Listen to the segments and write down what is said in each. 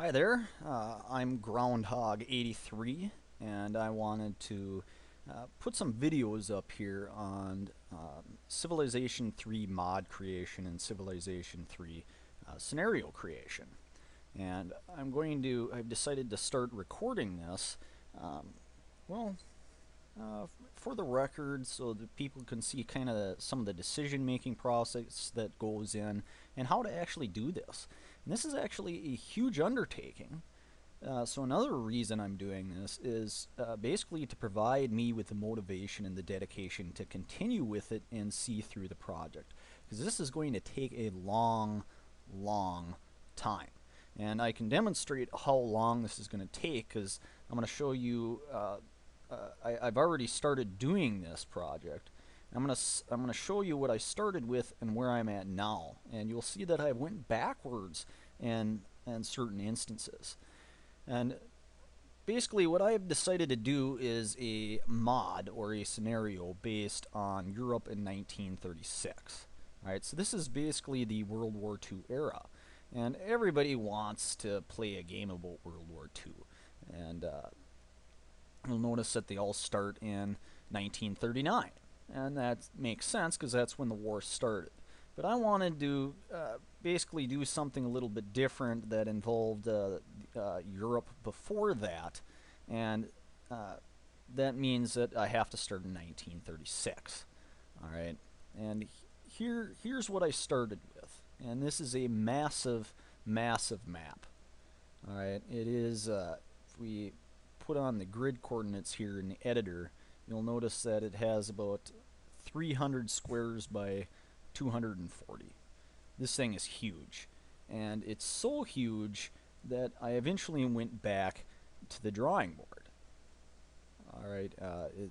Hi there, I'm Groundhog83 and I wanted to put some videos up here on Civilization 3 mod creation and Civilization 3 scenario creation. And I've decided to start recording this, um, well, for the record so that people can see kind of some of the decision making process that goes in and how to actually do this. And this is actually a huge undertaking. So another reason I'm doing this is basically to provide me with the motivation and the dedication to continue with it and see through the project. Because this is going to take a long, long time. And I can demonstrate how long this is going to take because I'm going to show you I've already started doing this project. I'm gonna show you what I started with and where I'm at now, and you'll see that I went backwards in certain instances. And basically, what I've decided to do is a mod or a scenario based on Europe in 1936. All right, so this is basically the World War II era, and everybody wants to play a game about World War II, and you'll notice that they all start in 1939. And that makes sense because that's when the war started. But I wanted to basically do something a little bit different that involved Europe before that. And that means that I have to start in 1936. All right. And here's what I started with. And this is a massive, massive map. All right. It is, if we put on the grid coordinates here in the editor, you'll notice that it has about 300 squares by 240. This thing is huge, and it's so huge that I eventually went back to the drawing board. Alright,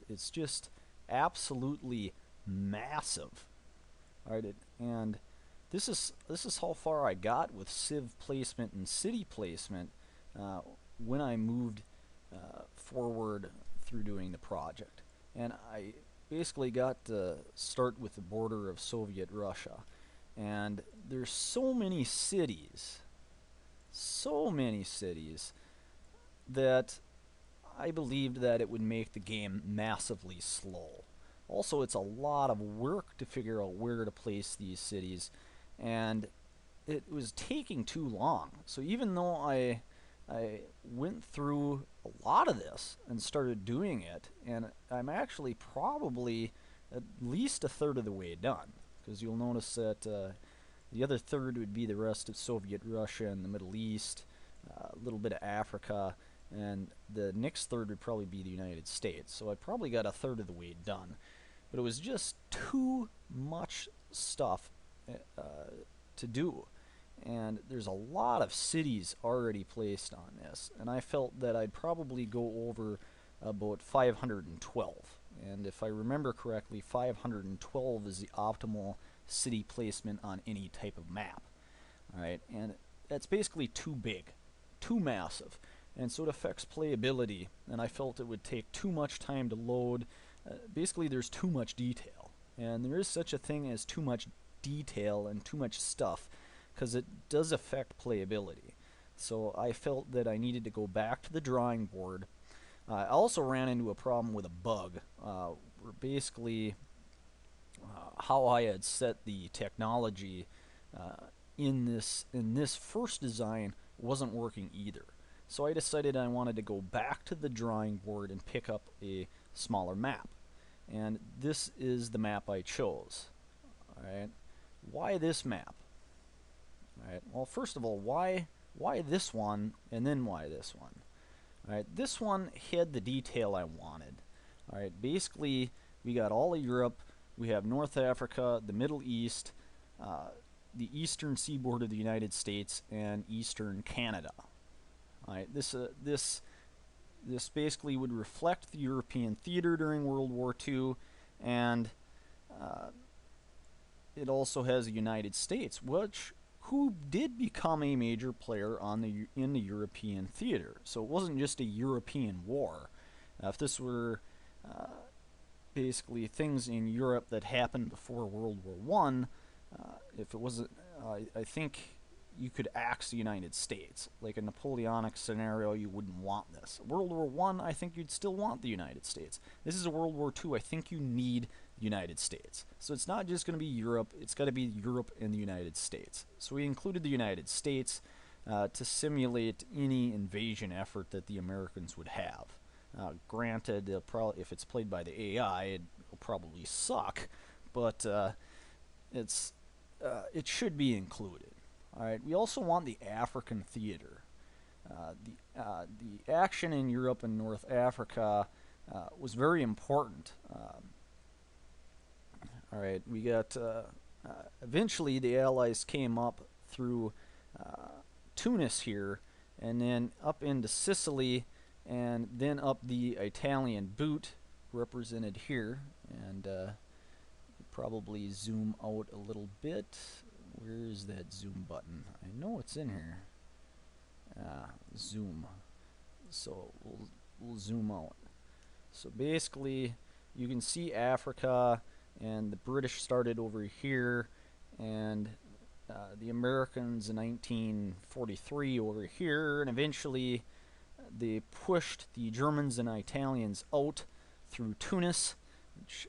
it's just absolutely massive. Alright, and this is how far I got with Civ placement and city placement when I moved forward through doing the project. And I basically got to start with the border of Soviet Russia. And there's so many cities that I believed that it would make the game massively slow. Also, it's a lot of work to figure out where to place these cities, and it was taking too long. So even though I went through a lot of this and started doing it, and I'm actually probably at least a third of the way done, because you'll notice that the other third would be the rest of Soviet Russia and the Middle East, a little bit of Africa, and the next third would probably be the United States. So I probably got a third of the way done, but it was just too much stuff to do. And there's a lot of cities already placed on this, and I felt that I'd probably go over about 512. And if I remember correctly, 512 is the optimal city placement on any type of map. Alright, and that's basically too big, too massive, and so it affects playability, and I felt it would take too much time to load. Basically, there's too much detail, and there is such a thing as too much detail and too much stuff, because it does affect playability. So I felt that I needed to go back to the drawing board. I also ran into a problem with a bug, where basically how I had set the technology in this first design wasn't working either. So I decided I wanted to go back to the drawing board and pick up a smaller map. And this is the map I chose. Alright, why this map? Alright, well, first of all, why this one, and then why this one? Alright, this one had the detail I wanted. Alright, basically, we got all of Europe, we have North Africa, the Middle East, the eastern seaboard of the United States, and eastern Canada. Alright, this basically would reflect the European theater during World War II, and it also has the United States, who did become a major player in the European theater. So it wasn't just a European war. If this were basically things in Europe that happened before World War I, if it wasn't, I think you could axe the United States. Like a Napoleonic scenario, you wouldn't want this. World War I, I think you'd still want the United States. This is a World War II, I think you need the United States. So it's not just going to be Europe, it's got to be Europe and the United States. So we included the United States to simulate any invasion effort that the Americans would have. Granted, if it's played by the AI, it'll probably suck, but it should be included. All right. We also want the African theater. The action in Europe and North Africa was very important. All right. We got eventually the Allies came up through Tunis here, and then up into Sicily, and then up the Italian boot, represented here. And probably zoom out a little bit. Where is that zoom button? I know it's in here. Zoom. So we'll zoom out. So basically, you can see Africa, and the British started over here, and the Americans in 1943 over here, and eventually they pushed the Germans and Italians out through Tunis, which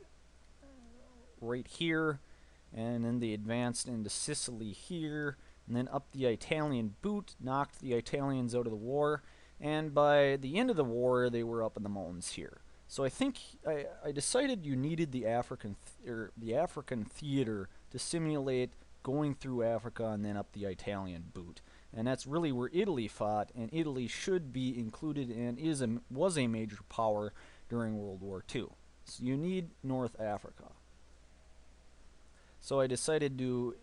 right here, and then they advanced into Sicily here, and then up the Italian boot, knocked the Italians out of the war, and by the end of the war they were up in the mountains here. So I think I decided you needed the African theater to simulate going through Africa and then up the Italian boot. And that's really where Italy fought, and Italy should be included and was a major power during World War II. So you need North Africa. So I decided to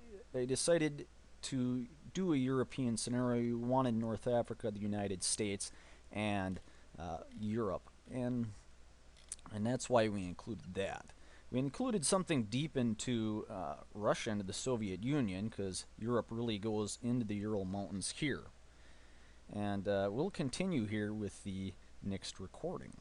do a European scenario. You wanted North Africa, the United States, and Europe, and that's why we included that. We included something deep into Russia, into the Soviet Union, because Europe really goes into the Ural Mountains here. And we'll continue here with the next recording.